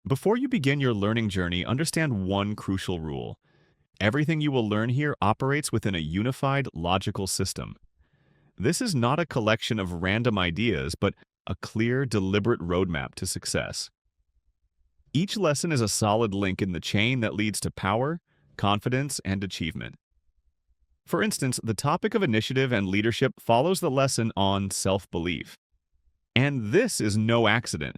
Before you begin your learning journey, understand one crucial rule. Everything you will learn here operates within a unified, logical system. This is not a collection of random ideas, but a clear, deliberate roadmap to success. Each lesson is a solid link in the chain that leads to power, confidence, and achievement. For instance, the topic of initiative and leadership follows the lesson on self-belief. And this is no accident.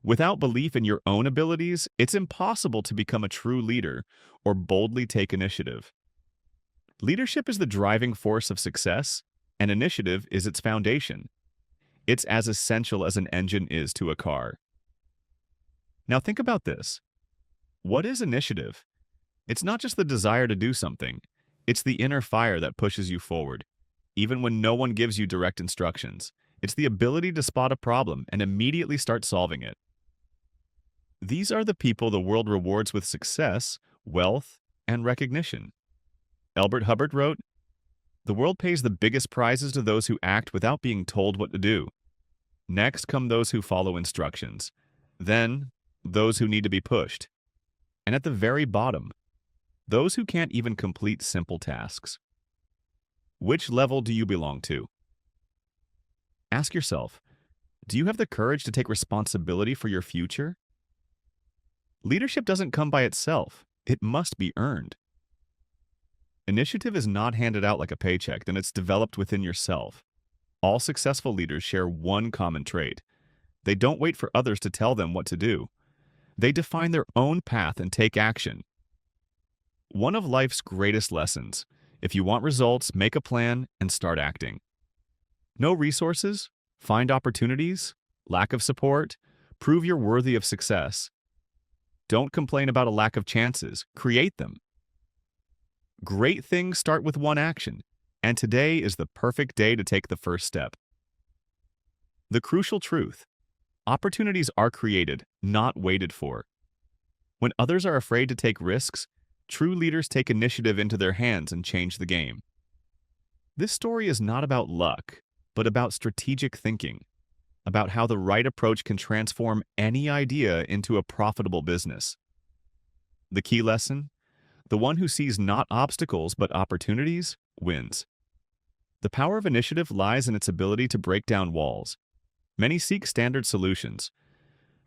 Without belief in your own abilities, it's impossible to become a true leader or boldly take initiative. Leadership is the driving force of success, and initiative is its foundation. It's as essential as an engine is to a car. Now think about this. What is initiative? It's not just the desire to do something. It's the inner fire that pushes you forward, even when no one gives you direct instructions. It's the ability to spot a problem and immediately start solving it. These are the people the world rewards with success, wealth, and recognition. Albert Hubbard wrote, "The world pays the biggest prizes to those who act without being told what to do. Next come those who follow instructions. Then, those who need to be pushed. And at the very bottom, those who can't even complete simple tasks." Which level do you belong to? Ask yourself, do you have the courage to take responsibility for your future? Leadership doesn't come by itself. It must be earned. Initiative is not handed out like a paycheck, then it's developed within yourself. All successful leaders share one common trait. They don't wait for others to tell them what to do. They define their own path and take action. One of life's greatest lessons. If you want results, make a plan and start acting. No resources? Find opportunities? Lack of support? Prove you're worthy of success. Don't complain about a lack of chances. Create them. Great things start with one action, and today is the perfect day to take the first step. The crucial truth: opportunities are created, not waited for. When others are afraid to take risks, true leaders take initiative into their hands and change the game. This story is not about luck, but about strategic thinking, about how the right approach can transform any idea into a profitable business. The key lesson: the one who sees not obstacles but opportunities wins. The power of initiative lies in its ability to break down walls. Many seek standard solutions.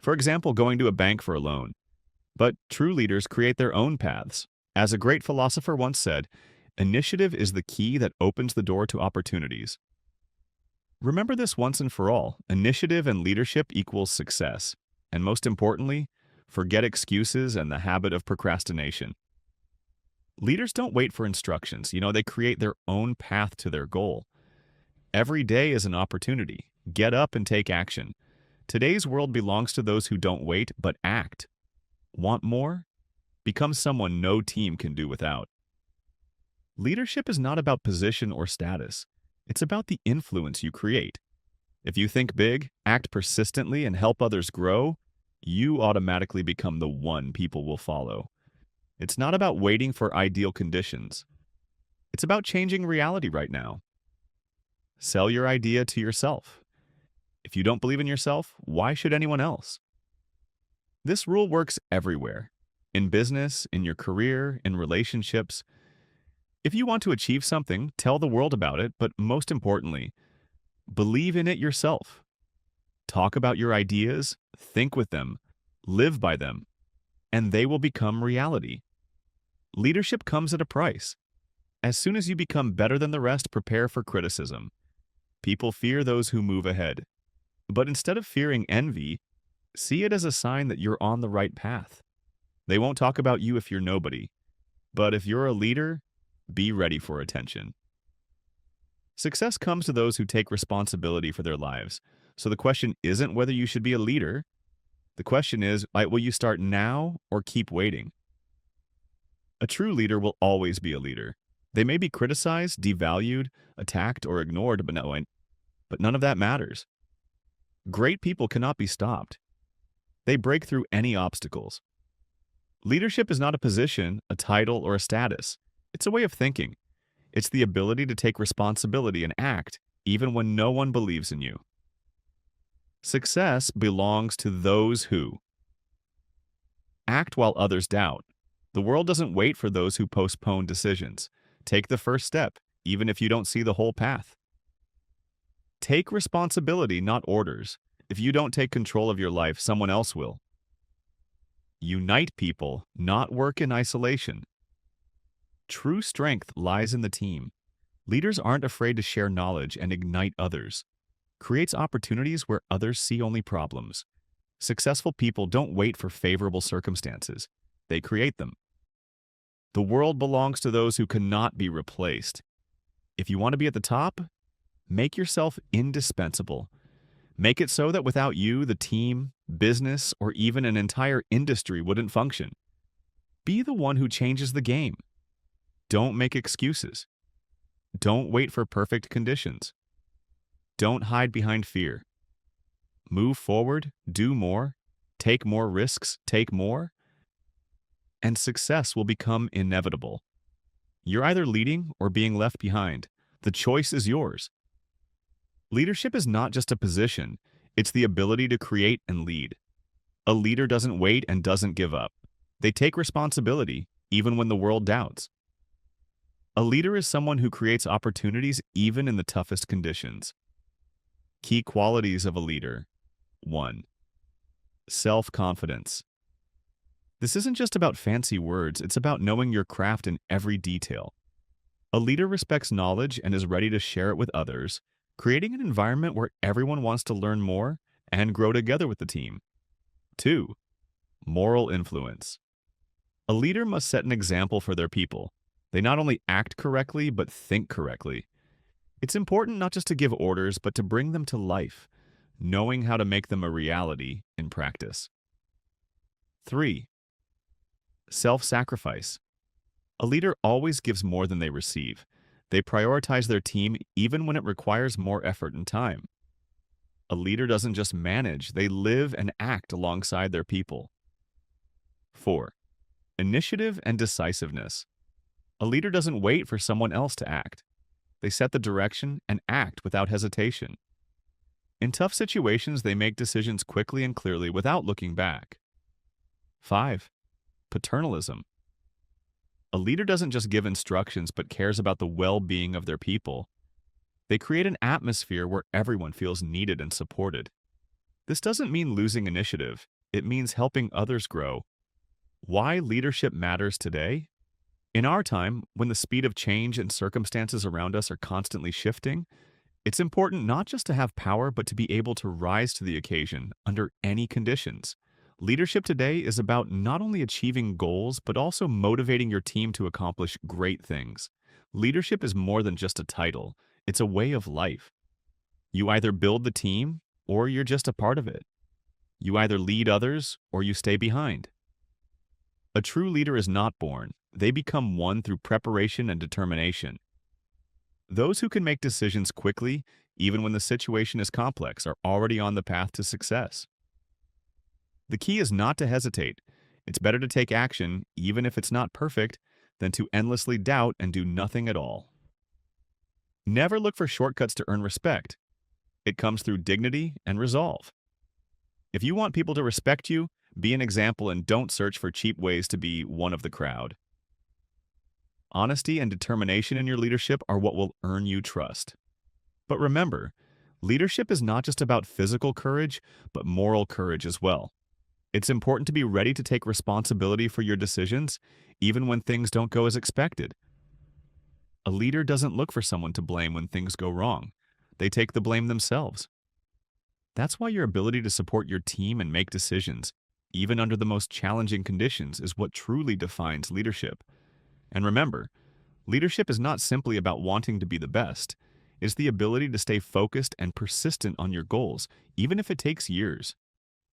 For example, going to a bank for a loan. But true leaders create their own paths. As a great philosopher once said, initiative is the key that opens the door to opportunities. Remember this once and for all: initiative and leadership equals success. And most importantly, forget excuses and the habit of procrastination. Leaders don't wait for instructions. They create their own path to their goal. Every day is an opportunity. Get up and take action. Today's world belongs to those who don't wait, but act. Want more? Become someone no team can do without. Leadership is not about position or status. It's about the influence you create. If you think big, act persistently, and help others grow, you automatically become the one people will follow. It's not about waiting for ideal conditions. It's about changing reality right now. Sell your idea to yourself. If you don't believe in yourself, why should anyone else? This rule works everywhere. In business, in your career, in relationships. If you want to achieve something, tell the world about it, but most importantly, believe in it yourself. Talk about your ideas, think with them, live by them, and they will become reality. Leadership comes at a price. As soon as you become better than the rest, prepare for criticism. People fear those who move ahead. But instead of fearing envy, see it as a sign that you're on the right path. They won't talk about you if you're nobody. But if you're a leader, be ready for attention. Success comes to those who take responsibility for their lives. So the question isn't whether you should be a leader. The question is, will you start now or keep waiting? A true leader will always be a leader. They may be criticized, devalued, attacked, or ignored, but none of that matters. Great people cannot be stopped. They break through any obstacles. Leadership is not a position, a title, or a status. It's a way of thinking. It's the ability to take responsibility and act, even when no one believes in you. Success belongs to those who act while others doubt. The world doesn't wait for those who postpone decisions. Take the first step, even if you don't see the whole path. Take responsibility, not orders. If you don't take control of your life, someone else will. Unite people, not work in isolation. True strength lies in the team. Leaders aren't afraid to share knowledge and ignite others. Creates opportunities where others see only problems. Successful people don't wait for favorable circumstances. They create them. The world belongs to those who cannot be replaced. If you want to be at the top, make yourself indispensable. Make it so that without you, the team, business, or even an entire industry wouldn't function. Be the one who changes the game. Don't make excuses. Don't wait for perfect conditions. Don't hide behind fear. Move forward, do more, take more risks, take more, and success will become inevitable. You're either leading or being left behind. The choice is yours. Leadership is not just a position, it's the ability to create and lead. A leader doesn't wait and doesn't give up. They take responsibility, even when the world doubts. A leader is someone who creates opportunities even in the toughest conditions. Key qualities of a leader. 1. Self-confidence. This isn't just about fancy words, it's about knowing your craft in every detail. A leader respects knowledge and is ready to share it with others, creating an environment where everyone wants to learn more and grow together with the team. 2. Moral influence. A leader must set an example for their people. They not only act correctly, but think correctly. It's important not just to give orders, but to bring them to life, knowing how to make them a reality in practice. 3. Self-sacrifice. A leader always gives more than they receive. They prioritize their team even when it requires more effort and time. A leader doesn't just manage, they live and act alongside their people. 4. Initiative and decisiveness. A leader doesn't wait for someone else to act. They set the direction and act without hesitation. In tough situations, they make decisions quickly and clearly without looking back. 5. Paternalism. A leader doesn't just give instructions but cares about the well-being of their people. They create an atmosphere where everyone feels needed and supported. This doesn't mean losing initiative. It means helping others grow. Why leadership matters today? In our time, when the speed of change and circumstances around us are constantly shifting, it's important not just to have power but to be able to rise to the occasion under any conditions. Leadership today is about not only achieving goals but also motivating your team to accomplish great things. Leadership is more than just a title, it's a way of life. You either build the team or you're just a part of it. You either lead others or you stay behind. A true leader is not born. They become one through preparation and determination. Those who can make decisions quickly, even when the situation is complex, are already on the path to success. The key is not to hesitate. It's better to take action, even if it's not perfect, than to endlessly doubt and do nothing at all. Never look for shortcuts to earn respect. It comes through dignity and resolve. If you want people to respect you, be an example and don't search for cheap ways to be one of the crowd. Honesty and determination in your leadership are what will earn you trust. But remember, leadership is not just about physical courage, but moral courage as well. It's important to be ready to take responsibility for your decisions, even when things don't go as expected. A leader doesn't look for someone to blame when things go wrong. They take the blame themselves. That's why your ability to support your team and make decisions, even under the most challenging conditions, is what truly defines leadership. And remember, leadership is not simply about wanting to be the best. It's the ability to stay focused and persistent on your goals, even if it takes years.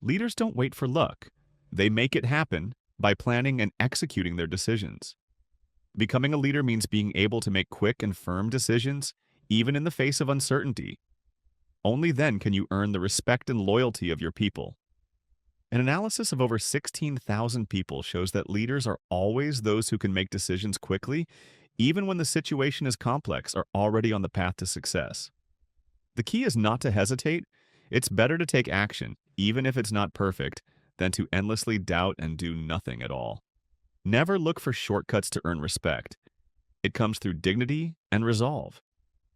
Leaders don't wait for luck. They make it happen by planning and executing their decisions. Becoming a leader means being able to make quick and firm decisions, even in the face of uncertainty. Only then can you earn the respect and loyalty of your people. An analysis of over 16,000 people shows that leaders are always those who can make decisions quickly, even when the situation is complex, are already on the path to success. The key is not to hesitate. It's better to take action, even if it's not perfect, than to endlessly doubt and do nothing at all. Never look for shortcuts to earn respect. It comes through dignity and resolve.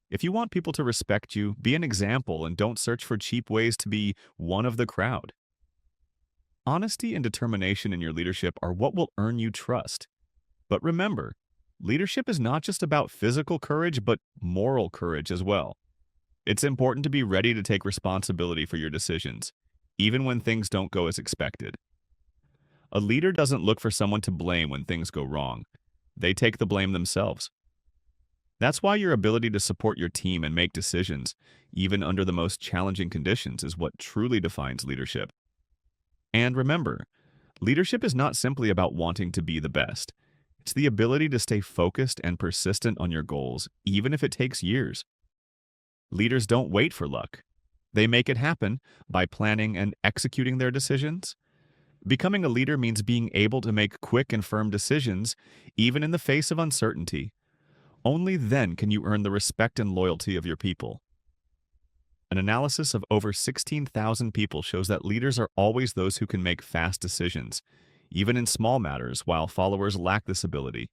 If you want people to respect you, be an example and don't search for cheap ways to be one of the crowd. Honesty and determination in your leadership are what will earn you trust. But remember, leadership is not just about physical courage, but moral courage as well. It's important to be ready to take responsibility for your decisions, even when things don't go as expected. A leader doesn't look for someone to blame when things go wrong. They take the blame themselves. That's why your ability to support your team and make decisions, even under the most challenging conditions, is what truly defines leadership. And remember, leadership is not simply about wanting to be the best. It's the ability to stay focused and persistent on your goals, even if it takes years. Leaders don't wait for luck. They make it happen by planning and executing their decisions. Becoming a leader means being able to make quick and firm decisions, even in the face of uncertainty. Only then can you earn the respect and loyalty of your people. An analysis of over 16,000 people shows that leaders are always those who can make fast decisions, even in small matters, while followers lack this ability.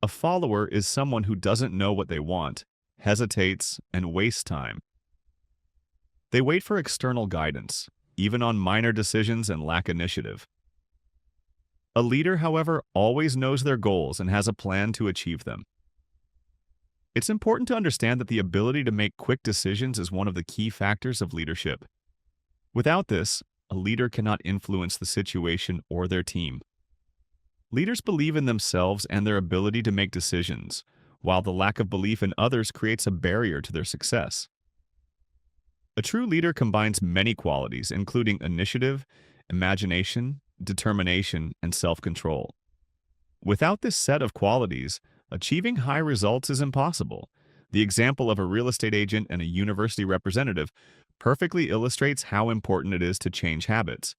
A follower is someone who doesn't know what they want, hesitates, and wastes time. They wait for external guidance, even on minor decisions, and lack initiative. A leader, however, always knows their goals and has a plan to achieve them. It's important to understand that the ability to make quick decisions is one of the key factors of leadership. Without this, a leader cannot influence the situation or their team. Leaders believe in themselves and their ability to make decisions, while the lack of belief in others creates a barrier to their success. A true leader combines many qualities, including initiative, imagination, determination, and self-control. Without this set of qualities, achieving high results is impossible. The example of a real estate agent and a university representative perfectly illustrates how important it is to change habits.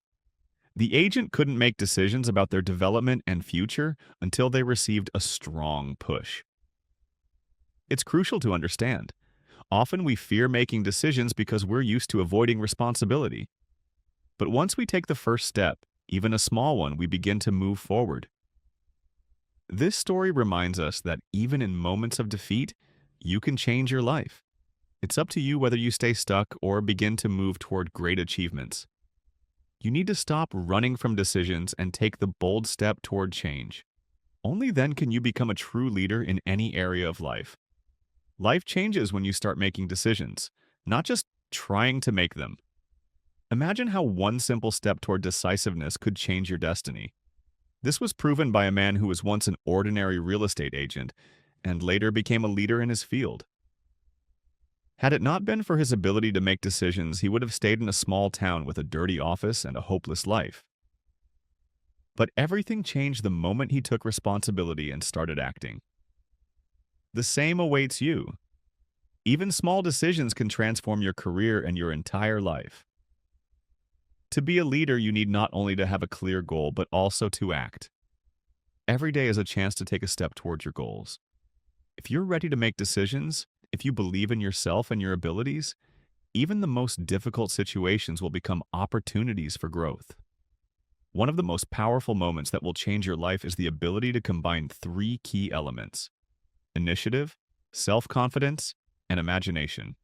The agent couldn't make decisions about their development and future until they received a strong push. It's crucial to understand. Often we fear making decisions because we're used to avoiding responsibility. But once we take the first step, even a small one, we begin to move forward. This story reminds us that even in moments of defeat, you can change your life. It's up to you whether you stay stuck or begin to move toward great achievements. You need to stop running from decisions and take the bold step toward change. Only then can you become a true leader in any area of life. Life changes when you start making decisions, not just trying to make them. Imagine how one simple step toward decisiveness could change your destiny. This was proven by a man who was once an ordinary real estate agent and later became a leader in his field. Had it not been for his ability to make decisions, he would have stayed in a small town with a dirty office and a hopeless life. But everything changed the moment he took responsibility and started acting. The same awaits you. Even small decisions can transform your career and your entire life. To be a leader, you need not only to have a clear goal, but also to act. Every day is a chance to take a step towards your goals. If you're ready to make decisions, if you believe in yourself and your abilities, even the most difficult situations will become opportunities for growth. One of the most powerful moments that will change your life is the ability to combine three key elements: initiative, self-confidence, and imagination.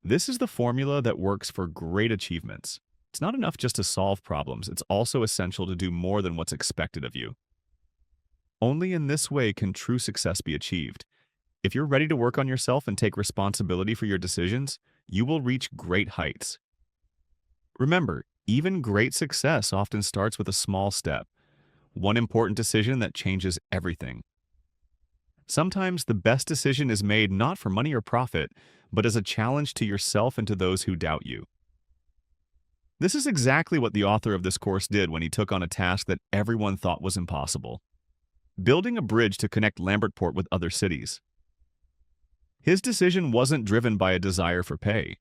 This is the formula that works for great achievements. It's not enough just to solve problems, it's also essential to do more than what's expected of you. Only in this way can true success be achieved. If you're ready to work on yourself and take responsibility for your decisions, you will reach great heights. Remember, even great success often starts with a small step, one important decision that changes everything. Sometimes the best decision is made not for money or profit, but as a challenge to yourself and to those who doubt you. This is exactly what the author of this course did when he took on a task that everyone thought was impossible: building a bridge to connect Lambertport with other cities. His decision wasn't driven by a desire for pay.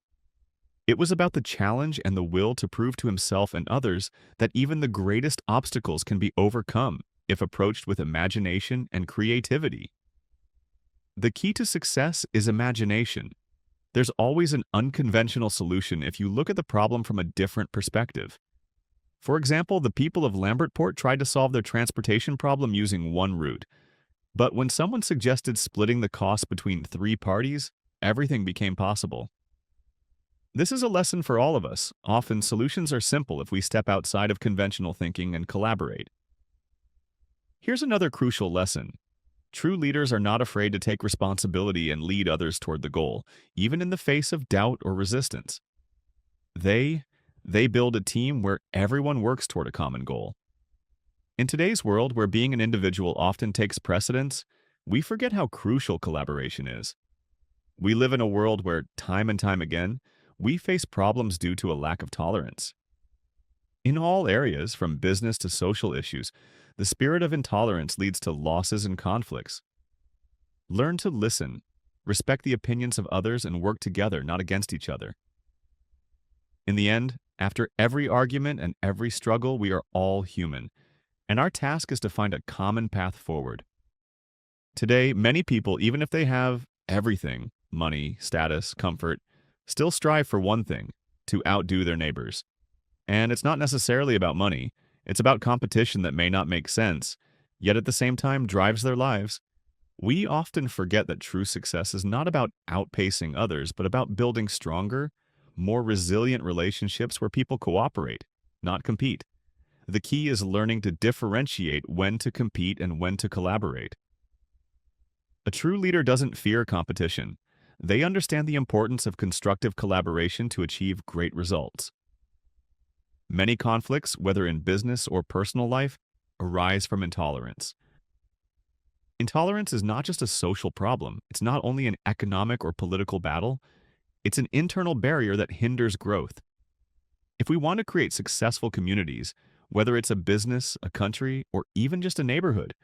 It was about the challenge and the will to prove to himself and others that even the greatest obstacles can be overcome if approached with imagination and creativity. The key to success is imagination. There's always an unconventional solution if you look at the problem from a different perspective. For example, the people of Lambertport tried to solve their transportation problem using one route. But when someone suggested splitting the cost between three parties, everything became possible. This is a lesson for all of us. Often, solutions are simple if we step outside of conventional thinking and collaborate. Here's another crucial lesson. True leaders are not afraid to take responsibility and lead others toward the goal, even in the face of doubt or resistance. They, they build a team where everyone works toward a common goal. In today's world, where being an individual often takes precedence, we forget how crucial collaboration is. We live in a world where, time and time again, we face problems due to a lack of tolerance. In all areas, from business to social issues, the spirit of intolerance leads to losses and conflicts. Learn to listen, respect the opinions of others, and work together, not against each other. In the end, after every argument and every struggle, we are all human, and our task is to find a common path forward. Today, many people, even if they have everything, money, status, comfort, still strive for one thing, to outdo their neighbors. And it's not necessarily about money. It's about competition that may not make sense, yet at the same time drives their lives. We often forget that true success is not about outpacing others, but about building stronger, more resilient relationships where people cooperate, not compete. The key is learning to differentiate when to compete and when to collaborate. A true leader doesn't fear competition. They understand the importance of constructive collaboration to achieve great results. Many conflicts, whether in business or personal life, arise from intolerance. Intolerance is not just a social problem. It's not only an economic or political battle. It's an internal barrier that hinders growth. If we want to create successful communities, whether it's a business, a country, or even just a neighborhood,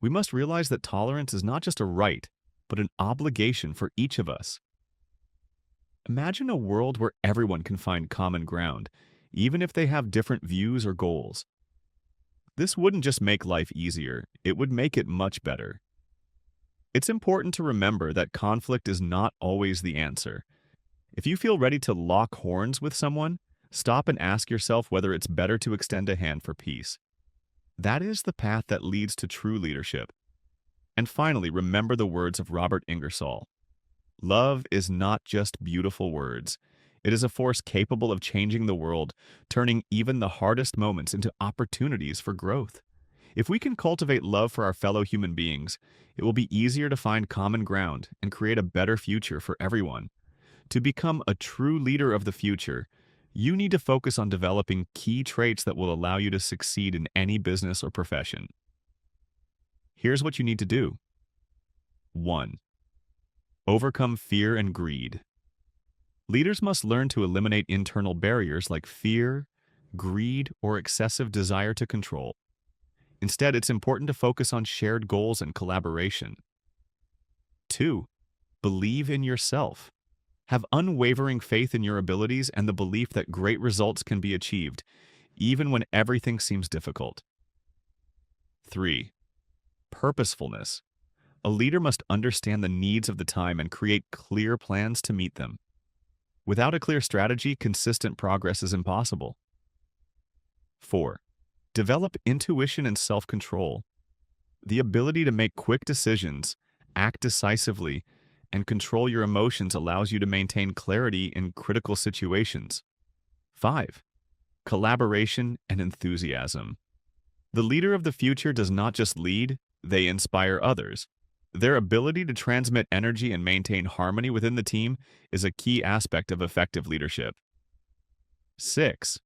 we must realize that tolerance is not just a right, but an obligation for each of us. Imagine a world where everyone can find common ground, even if they have different views or goals. This wouldn't just make life easier, it would make it much better. It's important to remember that conflict is not always the answer. If you feel ready to lock horns with someone, stop and ask yourself whether it's better to extend a hand for peace. That is the path that leads to true leadership. And finally, remember the words of Robert Ingersoll. Love is not just beautiful words. It is a force capable of changing the world, turning even the hardest moments into opportunities for growth. If we can cultivate love for our fellow human beings, it will be easier to find common ground and create a better future for everyone. To become a true leader of the future, you need to focus on developing key traits that will allow you to succeed in any business or profession. Here's what you need to do. 1. Overcome fear and greed. Leaders must learn to eliminate internal barriers like fear, greed, or excessive desire to control. Instead, it's important to focus on shared goals and collaboration. 2. Believe in yourself. Have unwavering faith in your abilities and the belief that great results can be achieved, even when everything seems difficult. 3. Purposefulness. A leader must understand the needs of the time and create clear plans to meet them. Without a clear strategy, consistent progress is impossible. 4. Develop intuition and self-control. The ability to make quick decisions, act decisively, and control your emotions allows you to maintain clarity in critical situations. 5. Collaboration and enthusiasm. The leader of the future does not just lead, they inspire others. Their ability to transmit energy and maintain harmony within the team is a key aspect of effective leadership. 6.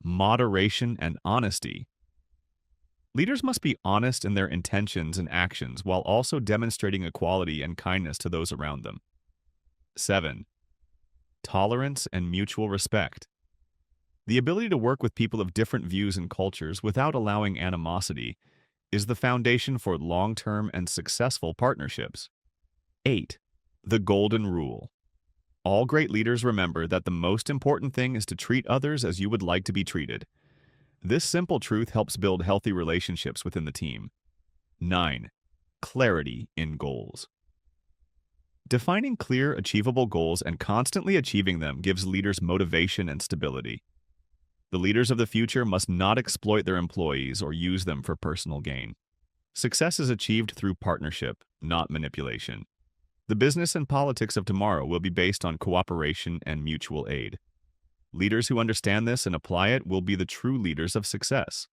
Moderation and honesty. Leaders must be honest in their intentions and actions while also demonstrating equality and kindness to those around them. 7. Tolerance and mutual respect. The ability to work with people of different views and cultures without allowing animosity is the foundation for long-term and successful partnerships. 8. The golden rule. All great leaders remember that the most important thing is to treat others as you would like to be treated. This simple truth helps build healthy relationships within the team. 9. Clarity in goals. Defining clear, achievable goals and constantly achieving them gives leaders motivation and stability. The leaders of the future must not exploit their employees or use them for personal gain. Success is achieved through partnership, not manipulation. The business and politics of tomorrow will be based on cooperation and mutual aid. Leaders who understand this and apply it will be the true leaders of success.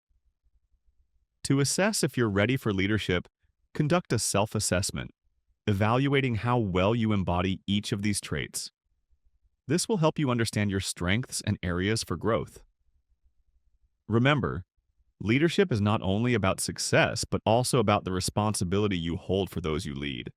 To assess if you're ready for leadership, conduct a self-assessment, evaluating how well you embody each of these traits. This will help you understand your strengths and areas for growth. Remember, leadership is not only about success, but also about the responsibility you hold for those you lead.